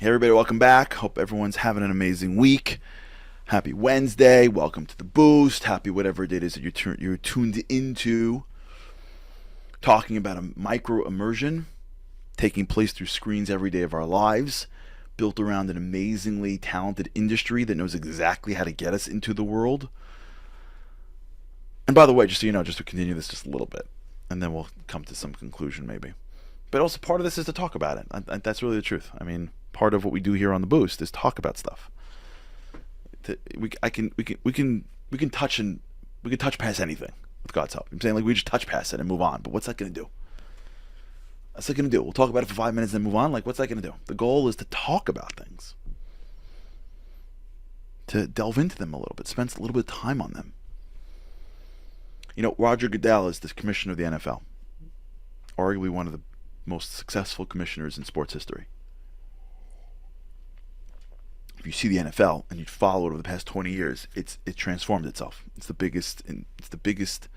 Hey everybody, welcome back. Hope everyone's having an amazing week. Happy Wednesday. Welcome to the Boost. Happy whatever it is that you're tuned into. Talking about a micro immersion taking place through screens every day of our lives, built around an amazingly talented industry that knows exactly how to get us into the world. And by the way, just so you know, just to continue this just a little bit, and then we'll come to some conclusion maybe. But also part of this is to talk about it. That's really the truth. I mean, part of what we do here on the Boost is talk about stuff. We can touch past anything with God's help. I'm saying like we just touch past it and move on. But what's that going to do? What's that going to do? We'll talk about it for 5 minutes and then move on. Like what's that going to do? The goal is to talk about things, to delve into them a little bit, spend a little bit of time on them. You know, Roger Goodell is the commissioner of the NFL, arguably one of the most successful commissioners in sports history. If you see the NFL and you follow it over the past 20 years, it transformed itself. It's the biggest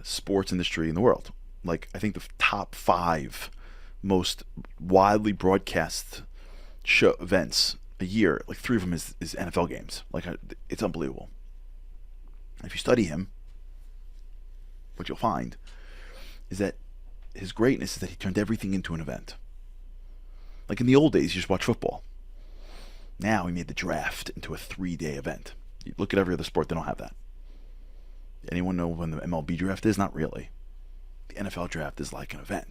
sports industry in the world. Like I think the top 5 most widely broadcast show events a year, like 3 of them is NFL games. Like it's unbelievable. If you study him, what you'll find is that his greatness is that he turned everything into an event. Like in the old days, you just watch football. Now he made the draft into a 3-day event. You look at every other sport, they don't have that. Anyone know when the MLB draft is? Not really. The NFL draft is like an event.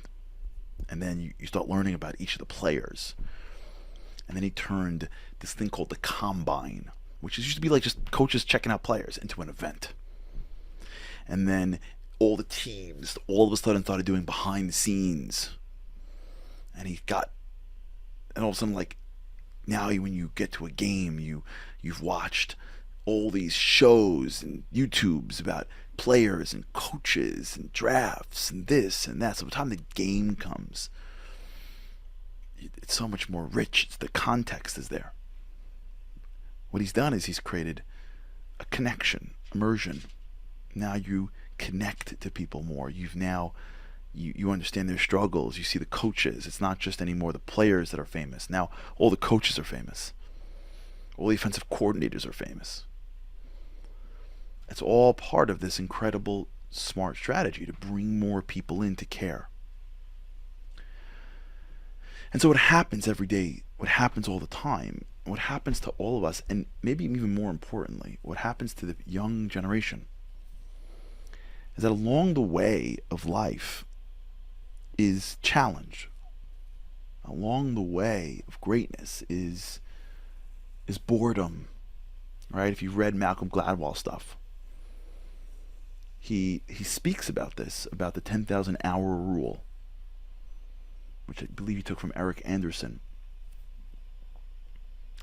And then you start learning about each of the players. And then he turned this thing called the combine, which used to be like just coaches checking out players, into an event. And then all the teams all of a sudden started doing behind the scenes. And all of a sudden, like, now when you get to a game, you've watched all these shows and YouTubes about players and coaches and drafts and this and that. So by the time the game comes, it's so much more rich. The context is there. What he's done is he's created a connection, immersion. Now you connect to people more. You understand their struggles. You see the coaches. It's not just anymore the players that are famous. Now all the coaches are famous. All the offensive coordinators are famous. It's all part of this incredible smart strategy to bring more people in to care. And so what happens every day, what happens all the time, what happens to all of us, and maybe even more importantly, what happens to the young generation, is that along the way of life is challenge. Along the way of greatness is boredom, right? If you've read Malcolm Gladwell stuff, he speaks about this, about the 10,000 hour rule, which I believe he took from Eric Anderson,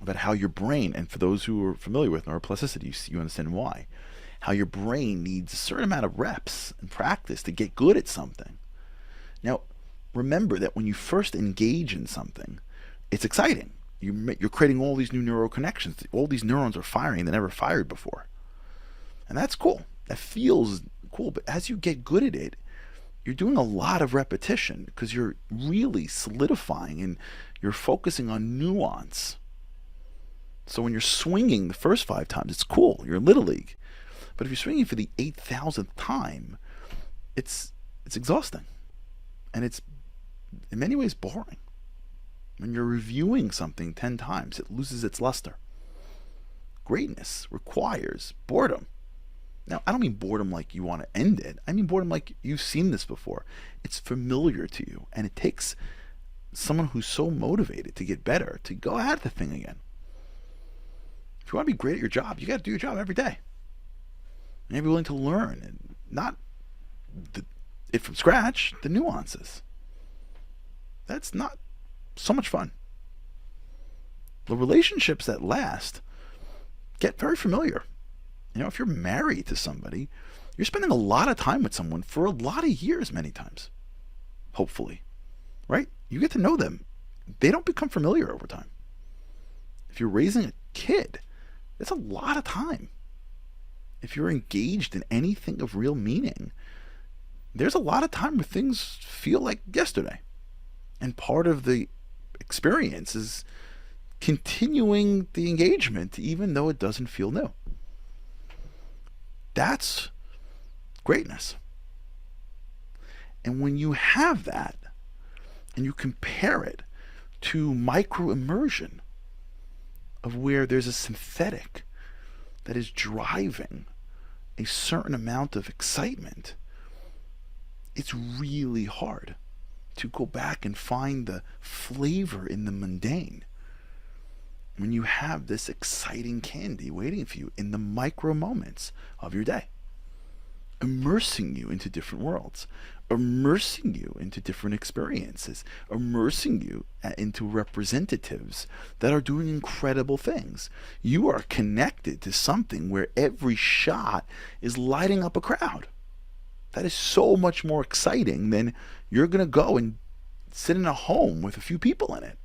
about how your brain, and for those who are familiar with neuroplasticity, you understand why, how your brain needs a certain amount of reps and practice to get good at something. Now, remember that when you first engage in something, it's exciting. You're creating all these new neural connections. All these neurons are firing that never fired before. And that's cool. That feels cool. But as you get good at it, you're doing a lot of repetition because you're really solidifying and you're focusing on nuance. So when you're swinging the first 5 times, it's cool. You're in Little League. But if you're swinging for the 8,000th time, it's exhausting. And it's in many ways boring. When you're reviewing something 10 times, it loses its luster. Greatness requires boredom. Now, I don't mean boredom like you want to end it. I mean boredom like you've seen this before. It's familiar to you, and it takes someone who's so motivated to get better to go at the thing again. If you want to be great at your job, you got to do your job every day. And you have to be willing to learn, and not it from scratch, the nuances. That's not so much fun. The relationships that last get very familiar. You know, if you're married to somebody, you're spending a lot of time with someone for a lot of years many times. Hopefully. Right? You get to know them. They don't become familiar over time. If you're raising a kid, that's a lot of time. If you're engaged in anything of real meaning, there's a lot of time where things feel like yesterday. And part of the experience is continuing the engagement even though it doesn't feel new. That's greatness. And when you have that and you compare it to micro immersion, of where there's a synthetic that is driving a certain amount of excitement, it's really hard to go back and find the flavor in the mundane when you have this exciting candy waiting for you in the micro moments of your day, immersing you into different worlds, immersing you into different experiences, immersing you into representatives that are doing incredible things. You are connected to something where every shot is lighting up a crowd. That is so much more exciting than you're going to go and sit in a home with a few people in it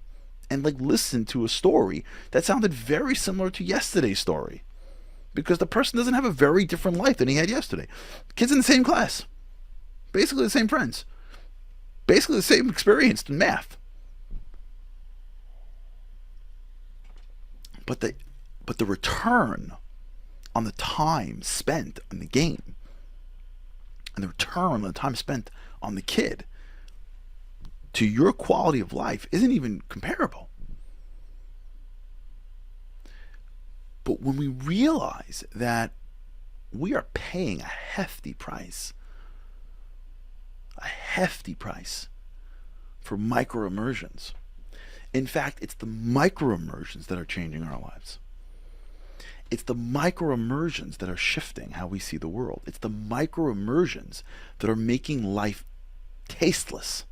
and like listen to a story that sounded very similar to yesterday's story, because the person doesn't have a very different life than he had yesterday. Kids in the same class, basically the same friends, basically the same experience in math. But the return on the time spent on the game and the return on the time spent on the kid to your quality of life isn't even comparable. But when we realize that we are paying a hefty price for micro immersions. In fact, it's the micro immersions that are changing our lives. It's the micro immersions that are shifting how we see the world. It's the micro immersions that are making life tasteless.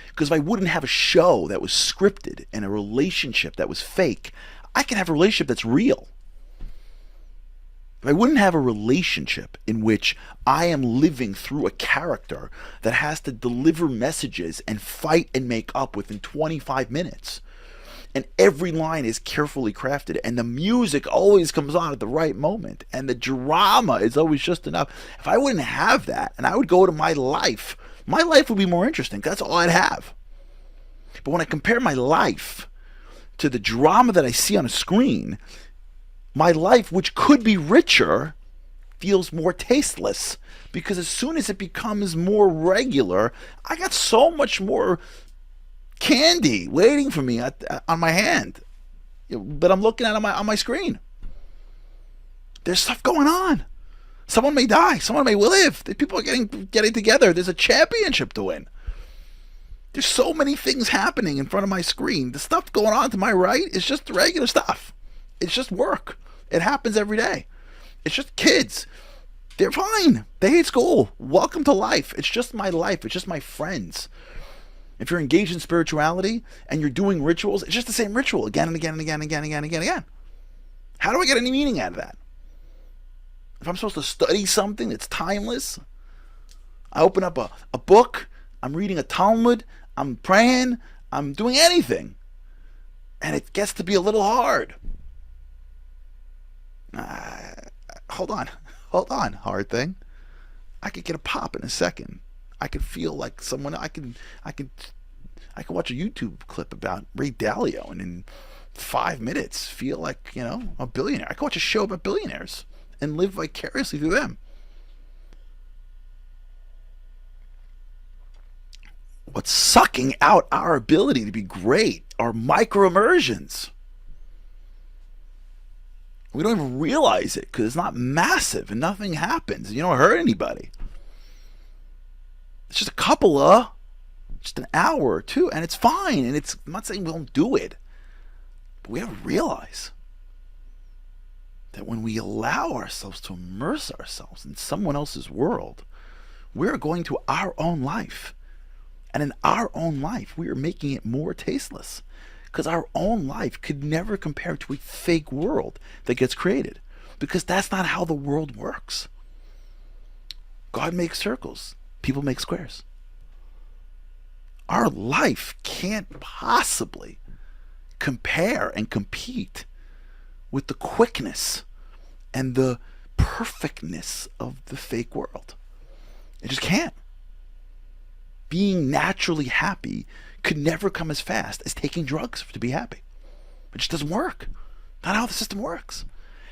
Because if I wouldn't have a show that was scripted and a relationship that was fake, I can have a relationship that's real. If I wouldn't have a relationship in which I am living through a character that has to deliver messages and fight and make up within 25 minutes, and every line is carefully crafted, and the music always comes on at the right moment, and the drama is always just enough. If I wouldn't have that, and I would go to my life would be more interesting. That's all I'd have. But when I compare my life to the drama that I see on a screen, my life, which could be richer, feels more tasteless, because as soon as it becomes more regular, I got so much more candy waiting for me on my hand that I'm looking at on my screen. There's stuff going on. Someone may die. Someone may live. People are getting together. There's a championship to win. There's so many things happening in front of my screen. The stuff going on to my right is just the regular stuff. It's just work. It happens every day. It's just kids. They're fine. They hate school. Welcome to life. It's just my life. It's just my friends. If you're engaged in spirituality and you're doing rituals, it's just the same ritual again and again and again and again and again and again and again. How do I get any meaning out of that? If I'm supposed to study something that's timeless, I open up a book, I'm reading a Talmud, I'm praying, I'm doing anything, and it gets to be a little hard. Hold on, hard thing. I could get a pop in a second. I could feel like someone. I could watch a YouTube clip about Ray Dalio, and in 5 minutes feel like a billionaire. I could watch a show about billionaires and live vicariously through them. What's sucking out our ability to be great are micro immersions. We don't even realize it because it's not massive and nothing happens. You don't hurt anybody. It's just just an hour or two, and it's fine. And I'm not saying we don't do it, but we have to realize that when we allow ourselves to immerse ourselves in someone else's world, we're going to our own life. And in our own life, we are making it more tasteless, because our own life could never compare to a fake world that gets created, because that's not how the world works. God makes circles. People make squares. Our life can't possibly compare and compete with the quickness and the perfectness of the fake world. It just can't. being naturally happy could never come as fast as taking drugs to be happy. It just doesn't work. Not how the system works.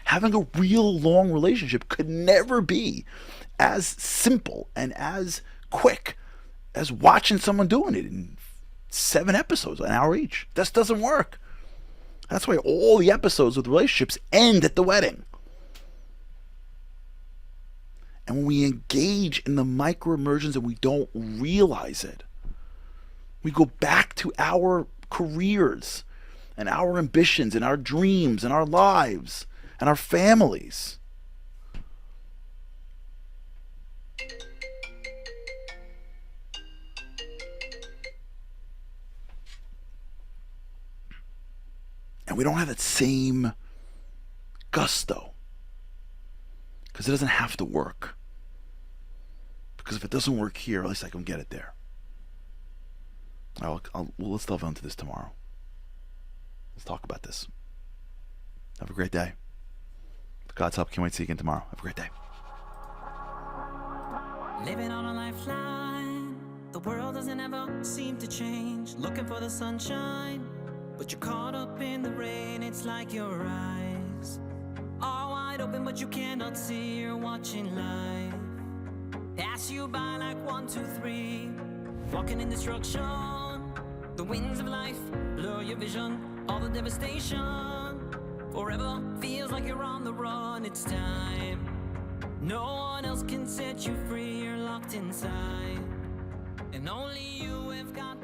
Having a real long relationship could never be as simple and as quick as watching someone doing it in 7 episodes, an hour each. This doesn't work. That's why all the episodes of the relationships end at the wedding. And when we engage in the micro immersions and we don't realize it, we go back to our careers and our ambitions and our dreams and our lives and our families. And we don't have that same gusto. Because it doesn't have to work. Because if it doesn't work here, at least I can get it there. Let's delve into this tomorrow. Let's talk about this. Have a great day. With God's help, can't wait to see you again tomorrow. Have a great day. Living on a lifeline. The world doesn't ever seem to change. Looking for the sunshine, but you're caught up in the rain. It's like your eyes are wide open, but you cannot see. You're watching life pass you by like 1, 2, 3. Walking in destruction. The winds of life blur your vision. All the devastation. Forever feels like you're on the run. It's time. No one else can set you free. You're locked inside, and only you have got